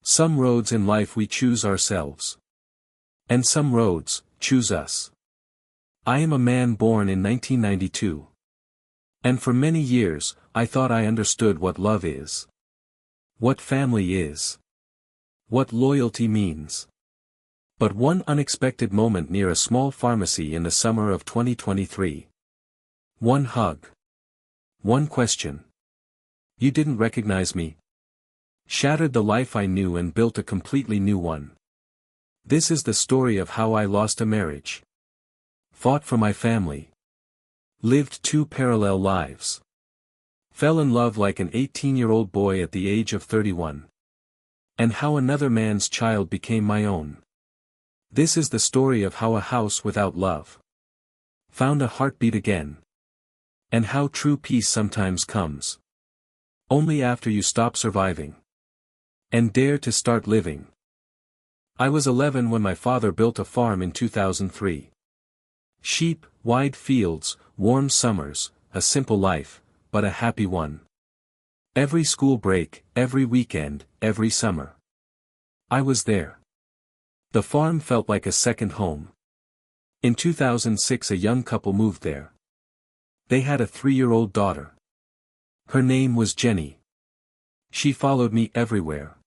Some roads in life we choose ourselves. And some roads choose us. I am a man born in 1992. And for many years, I thought I understood what love is. What family is. What loyalty means. But one unexpected moment near a small pharmacy in the summer of 2023. One hug. One question. You didn't recognize me. Shattered the life I knew and built a completely new one. This is the story of how I lost a marriage. Fought for my family. Lived two parallel lives. Fell in love like an 18-year-old boy at the age of 31. And how another man's child became my own. This is the story of how a house without love found a heartbeat again. And how true peace sometimes comes only after you stop surviving and dare to start living. I was 11 when my father built a farm in 2003. Sheep, wide fields, warm summers, a simple life, but a happy one. Every school break, every weekend, every summer. I was there. The farm felt like a second home. In 2006 a young couple moved there. They had a 3-year-old daughter. Her name was Jenny. She followed me everywhere.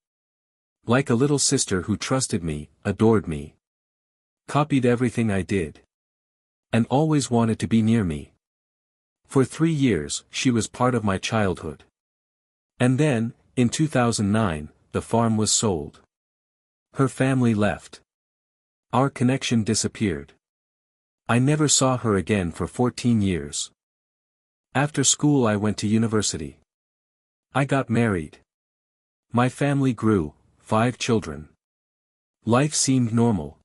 Like a little sister who trusted me, adored me. Copied everything I did. And always wanted to be near me. For 3 years, she was part of my childhood. And then, in 2009, the farm was sold. Her family left. Our connection disappeared. I never saw her again for 14 years. After school I went to university. I got married. My family grew, 5 children. Life seemed normal.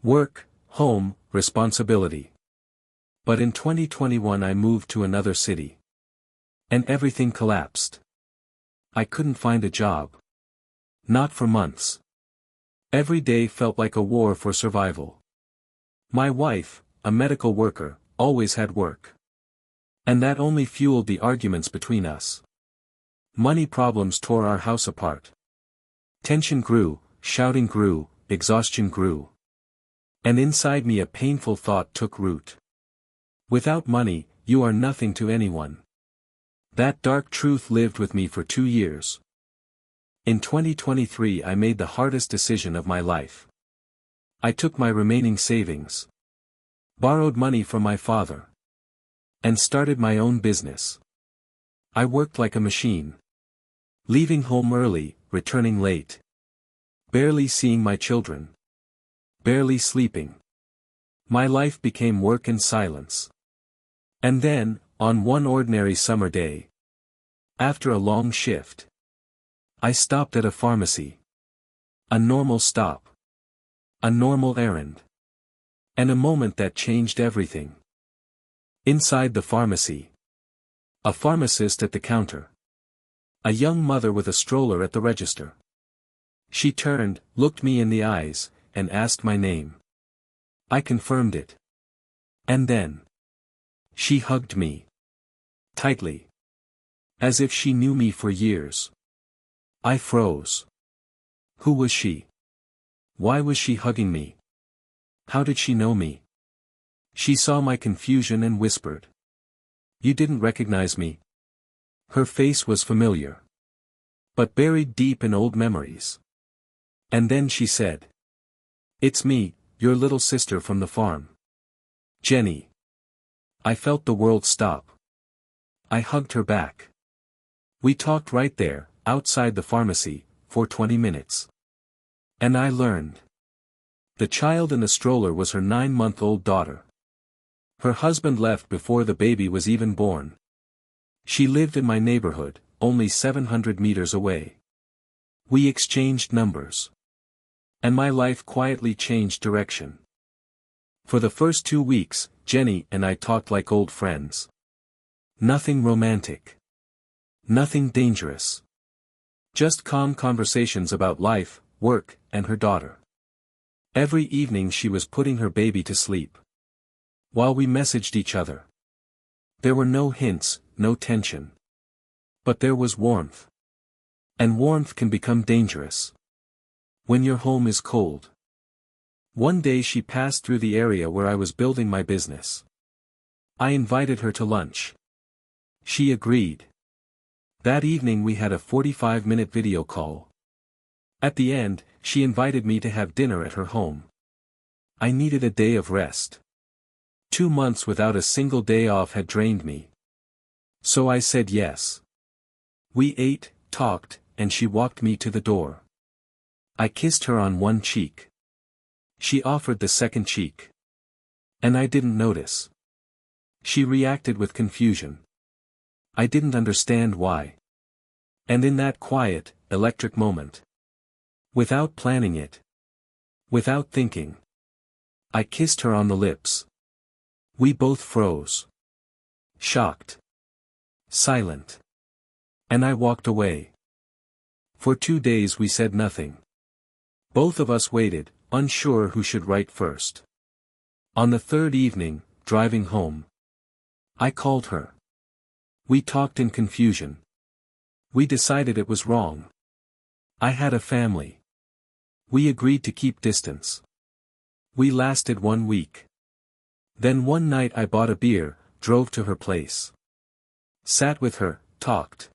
Work, home, responsibility. But in 2021 I moved to another city. And everything collapsed. I couldn't find a job. Not for months. Every day felt like a war for survival. My wife, a medical worker, always had work. And that only fueled the arguments between us. Money problems tore our house apart. Tension grew, shouting grew, exhaustion grew. And inside me a painful thought took root. Without money, you are nothing to anyone. That dark truth lived with me for 2 years. In 2023 I made the hardest decision of my life. I took my remaining savings. Borrowed money from my father. And started my own business. I worked like a machine. Leaving home early, returning late. Barely seeing my children. Barely sleeping. My life became work and silence. And then, on one ordinary summer day, after a long shift, I stopped at a pharmacy. A normal stop. A normal errand. And a moment that changed everything. Inside the pharmacy. A pharmacist at the counter. A young mother with a stroller at the register. She turned, looked me in the eyes, and asked my name. I confirmed it. And then she hugged me. Tightly. As if she knew me for years. I froze. Who was she? Why was she hugging me? How did she know me? She saw my confusion and whispered. You didn't recognize me. Her face was familiar. But buried deep in old memories. And then she said. It's me, your little sister from the farm. Jenny. I felt the world stop. I hugged her back. We talked right there, outside the pharmacy, for 20 minutes. And I learned. The child in the stroller was her 9-month-old daughter. Her husband left before the baby was even born. She lived in my neighborhood, only 700 meters away. We exchanged numbers. And my life quietly changed direction. For the first 2 weeks, Jenny and I talked like old friends. Nothing romantic. Nothing dangerous. Just calm conversations about life, work, and her daughter. Every evening she was putting her baby to sleep. While we messaged each other. There were no hints, no tension. But there was warmth. And warmth can become dangerous. When your home is cold. One day she passed through the area where I was building my business. I invited her to lunch. She agreed. That evening we had a 45-minute video call. At the end, she invited me to have dinner at her home. I needed a day of rest. 2 months without a single day off had drained me. So I said yes. We ate, talked, and she walked me to the door. I kissed her on one cheek. She offered the second cheek. And I didn't notice. She reacted with confusion. I didn't understand why. And in that quiet, electric moment, without planning it, without thinking, I kissed her on the lips. We both froze. Shocked. Silent. And I walked away. For 2 days we said nothing. Both of us waited, unsure who should write first. On the third evening, driving home, I called her. We talked in confusion. We decided it was wrong. I had a family. We agreed to keep distance. We lasted 1 week. Then one night I bought a beer, drove to her place. Sat with her, talked.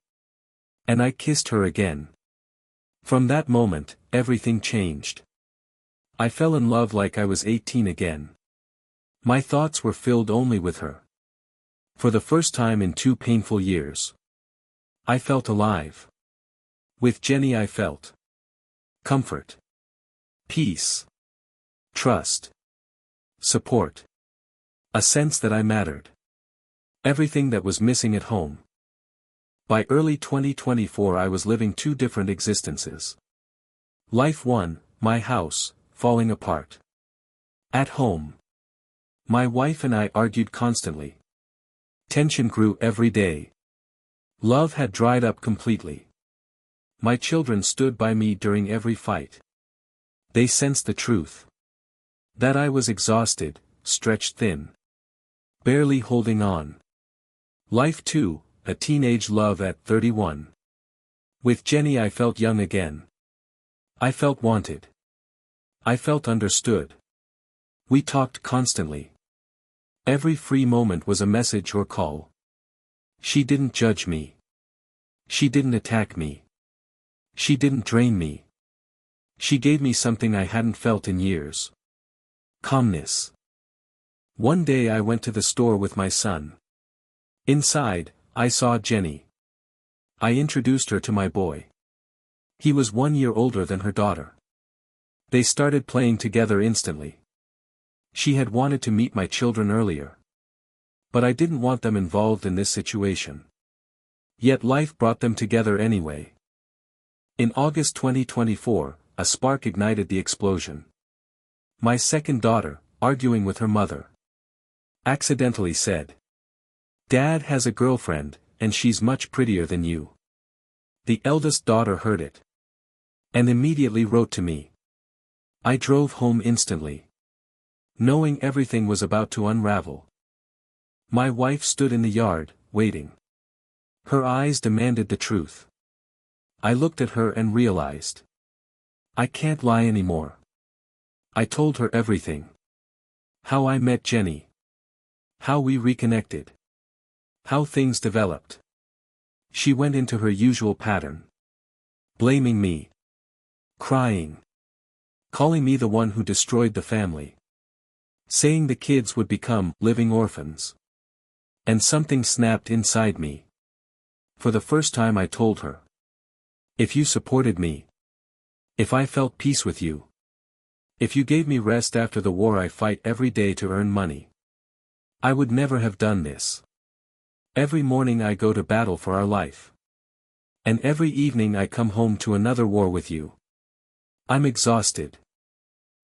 And I kissed her again. From that moment, everything changed. I fell in love like I was 18 again. My thoughts were filled only with her. For the first time in 2 painful years, I felt alive. With Jenny I felt comfort, peace, trust, support. A sense that I mattered. Everything that was missing at home. By early 2024 I was living 2 different existences. Life 1, my house, falling apart. At home. My wife and I argued constantly. Tension grew every day. Love had dried up completely. My children stood by me during every fight. They sensed the truth. That I was exhausted, stretched thin. Barely holding on. Life 2, a teenage love at 31. With Jenny I felt young again. I felt wanted. I felt understood. We talked constantly. Every free moment was a message or call. She didn't judge me. She didn't attack me. She didn't drain me. She gave me something I hadn't felt in years. Calmness. One day I went to the store with my son. Inside, I saw Jenny. I introduced her to my boy. He was 1 year older than her daughter. They started playing together instantly. She had wanted to meet my children earlier. But I didn't want them involved in this situation. Yet life brought them together anyway. In August 2024, a spark ignited the explosion. My second daughter, arguing with her mother, accidentally said, "Dad has a girlfriend, and she's much prettier than you." The eldest daughter heard it. And immediately wrote to me. I drove home instantly. Knowing everything was about to unravel. My wife stood in the yard, waiting. Her eyes demanded the truth. I looked at her and realized. I can't lie anymore. I told her everything. How I met Jenny. How we reconnected. How things developed. She went into her usual pattern. Blaming me. Crying. Calling me the one who destroyed the family. Saying the kids would become living orphans. And something snapped inside me. For the first time I told her. If you supported me. If I felt peace with you. If you gave me rest after the war I fight every day to earn money. I would never have done this. Every morning I go to battle for our life. And every evening I come home to another war with you. I'm exhausted.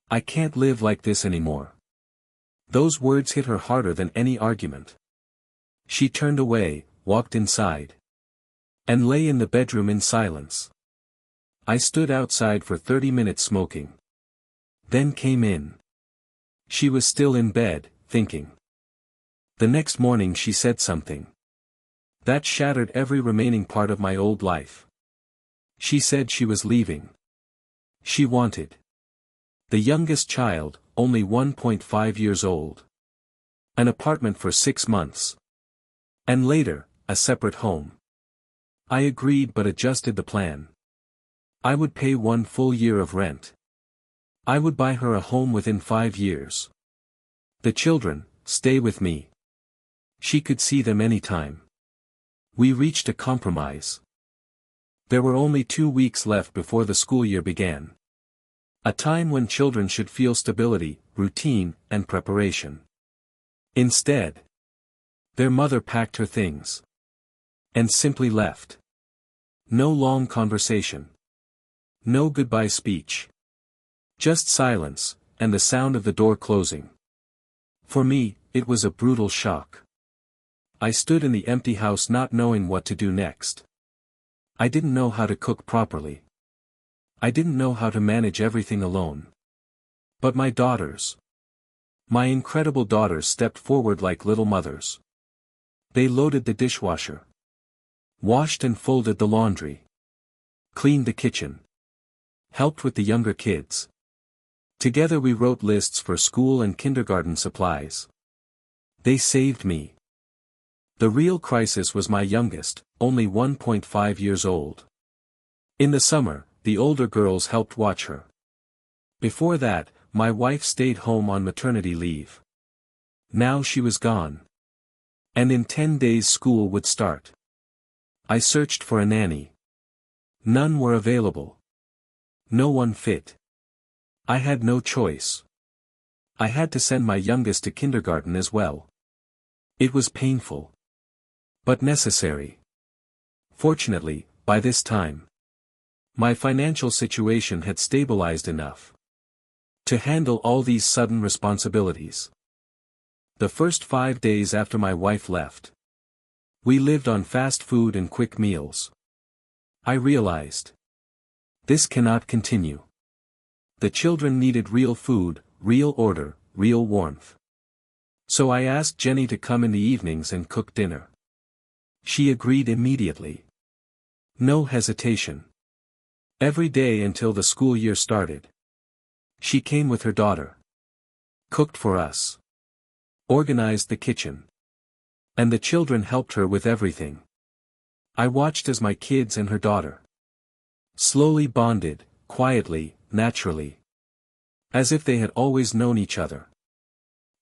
I can't live like this anymore. Those words hit her harder than any argument. She turned away, walked inside. And lay in the bedroom in silence. I stood outside for 30 minutes smoking. Then came in. She was still in bed, thinking. The next morning she said something. That shattered every remaining part of my old life. She said she was leaving. She wanted. The youngest child, only 1.5 years old. An apartment for 6 months. And later, a separate home. I agreed but adjusted the plan. I would pay 1 full year of rent. I would buy her a home within 5 years. The children, stay with me. She could see them anytime. We reached a compromise. There were only 2 weeks left before the school year began. A time when children should feel stability, routine, and preparation. Instead, their mother packed her things. And simply left. No long conversation. No goodbye speech. Just silence, and the sound of the door closing. For me, it was a brutal shock. I stood in the empty house not knowing what to do next. I didn't know how to cook properly. I didn't know how to manage everything alone. But my daughters. My incredible daughters stepped forward like little mothers. They loaded the dishwasher. Washed and folded the laundry. Cleaned the kitchen. Helped with the younger kids. Together we wrote lists for school and kindergarten supplies. They saved me. The real crisis was my youngest, only 1.5 years old. In the summer, the older girls helped watch her. Before that, my wife stayed home on maternity leave. Now she was gone. And in 10 days school would start. I searched for a nanny. None were available. No one fit. I had no choice. I had to send my youngest to kindergarten as well. It was painful. But necessary. Fortunately, by this time, my financial situation had stabilized enough to handle all these sudden responsibilities. The first 5 days after my wife left, we lived on fast food and quick meals. I realized, this cannot continue. The children needed real food, real order, real warmth. So I asked Jenny to come in the evenings and cook dinner. She agreed immediately. No hesitation. Every day until the school year started. She came with her daughter. Cooked for us. Organized the kitchen. And the children helped her with everything. I watched as my kids and her daughter slowly bonded, quietly, naturally. As if they had always known each other.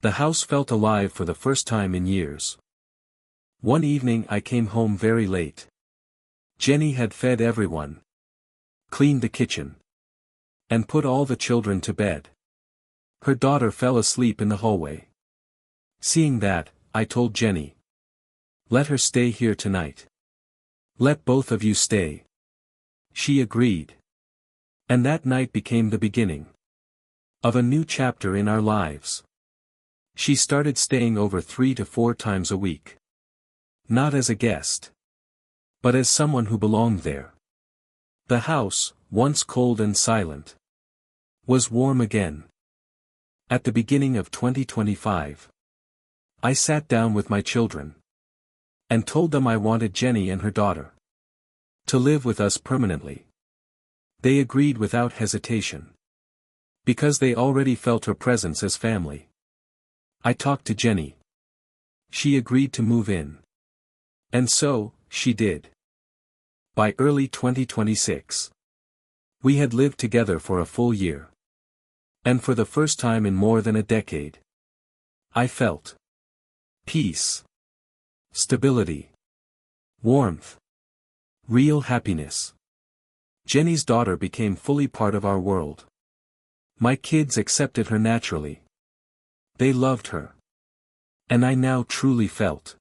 The house felt alive for the first time in years. One evening I came home very late. Jenny had fed everyone. Cleaned the kitchen. And put all the children to bed. Her daughter fell asleep in the hallway. Seeing that, I told Jenny. Let her stay here tonight. Let both of you stay. She agreed. And that night became the beginning of a new chapter in our lives. She started staying over 3 to 4 times a week. Not as a guest, but as someone who belonged there. The house, once cold and silent, was warm again. At the beginning of 2025, I sat down with my children and told them I wanted Jenny and her daughter to live with us permanently. They agreed without hesitation. Because they already felt her presence as family. I talked to Jenny. She agreed to move in. And so, she did. By early 2026, we had lived together for a full year. And for the first time in more than a decade, I felt peace, stability, warmth, real happiness. Jenny's daughter became fully part of our world. My kids accepted her naturally. They loved her. And I now truly felt.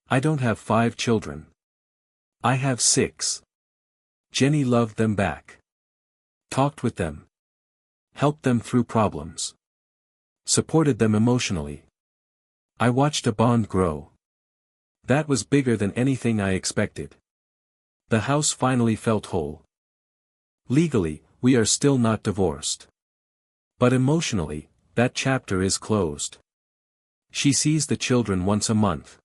I don't have 5 children. I have 6. Jenny loved them back. Talked with them. Helped them through problems. Supported them emotionally. I watched a bond grow. That was bigger than anything I expected. The house finally felt whole. Legally, we are still not divorced. But emotionally, that chapter is closed. She sees the children once a month.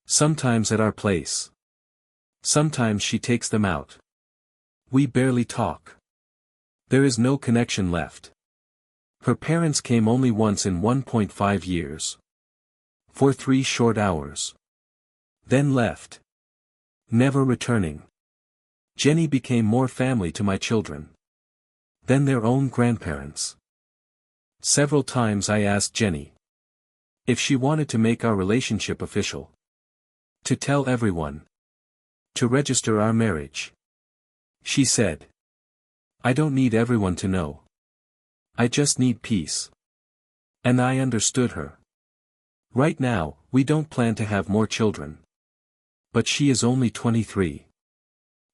Sometimes at our place. Sometimes she takes them out. We barely talk. There is no connection left. Her parents came only once in 1.5 years. For 3 short hours. Then left. Never returning. Jenny became more family to my children than their own grandparents. Several times I asked Jenny if she wanted to make our relationship official. To tell everyone. To register our marriage. She said, "I don't need everyone to know. I just need peace." And I understood her. Right now, we don't plan to have more children. But she is only 23.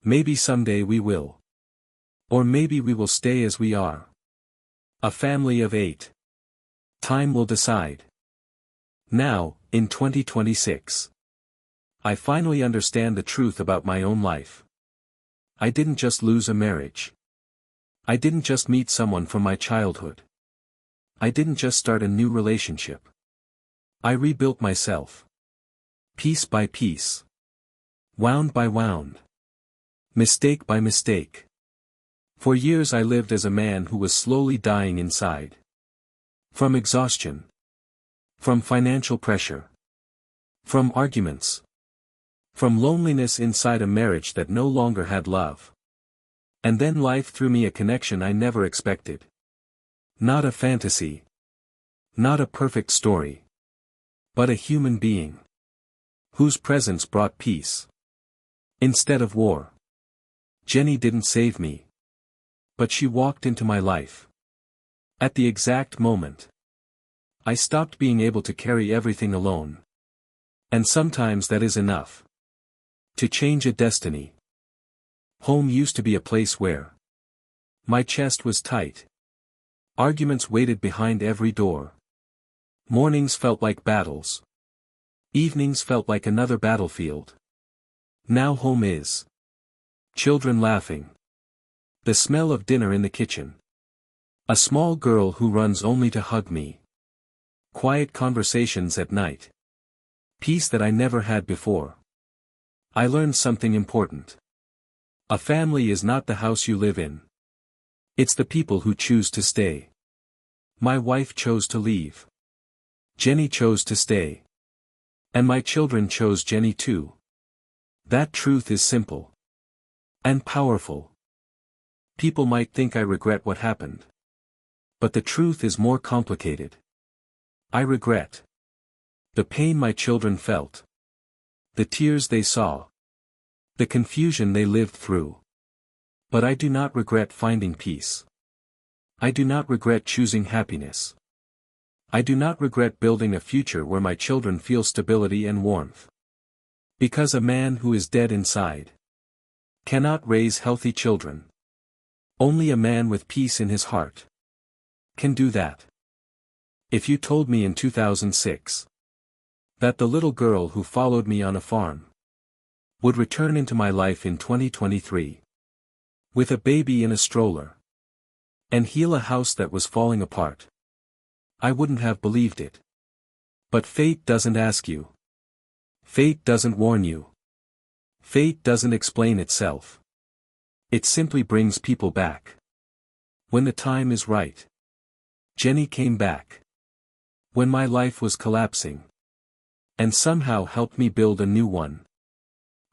Maybe someday we will. Or maybe we will stay as we are. A family of 8. Time will decide. Now, in 2026. I finally understand the truth about my own life. I didn't just lose a marriage. I didn't just meet someone from my childhood. I didn't just start a new relationship. I rebuilt myself. Piece by piece. Wound by wound. Mistake by mistake. For years I lived as a man who was slowly dying inside. From exhaustion. From financial pressure. From arguments. From loneliness inside a marriage that no longer had love. And then life threw me a connection I never expected. Not a fantasy. Not a perfect story. But a human being. Whose presence brought peace. Instead of war. Jenny didn't save me. But she walked into my life. At the exact moment. I stopped being able to carry everything alone. And sometimes that is enough. To change a destiny. Home used to be a place where my chest was tight. Arguments waited behind every door. Mornings felt like battles. Evenings felt like another battlefield. Now home is children laughing. The smell of dinner in the kitchen. A small girl who runs only to hug me. Quiet conversations at night. Peace that I never had before. I learned something important. A family is not the house you live in. It's the people who choose to stay. My wife chose to leave. Jenny chose to stay. And my children chose Jenny too. That truth is simple. And powerful. People might think I regret what happened. But the truth is more complicated. I regret the pain my children felt. The tears they saw. The confusion they lived through. But I do not regret finding peace. I do not regret choosing happiness. I do not regret building a future where my children feel stability and warmth. Because a man who is dead inside cannot raise healthy children. Only a man with peace in his heart can do that. If you told me in 2006 that the little girl who followed me on a farm would return into my life in 2023 with a baby in a stroller and heal a house that was falling apart, I wouldn't have believed it. But fate doesn't ask you. Fate doesn't warn you. Fate doesn't explain itself. It simply brings people back. When the time is right. Jenny came back. When my life was collapsing. And somehow helped me build a new one.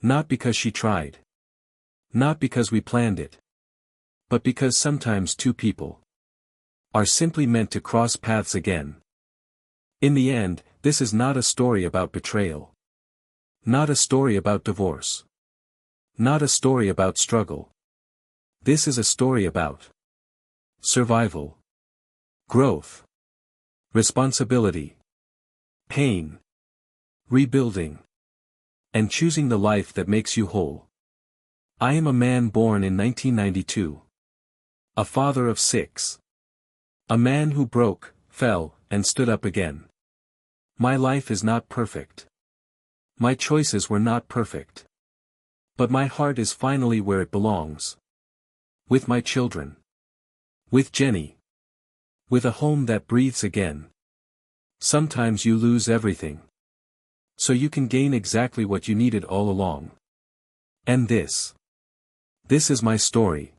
Not because she tried. Not because we planned it. But because sometimes two people are simply meant to cross paths again. In the end, this is not a story about betrayal. Not a story about divorce. Not a story about struggle. This is a story about survival, growth, responsibility, pain, rebuilding, and choosing the life that makes you whole. I am a man born in 1992. A father of 6. A man who broke, fell, and stood up again. My life is not perfect. My choices were not perfect. But my heart is finally where it belongs. With my children. With Jenny. With a home that breathes again. Sometimes you lose everything. So you can gain exactly what you needed all along. And this is my story.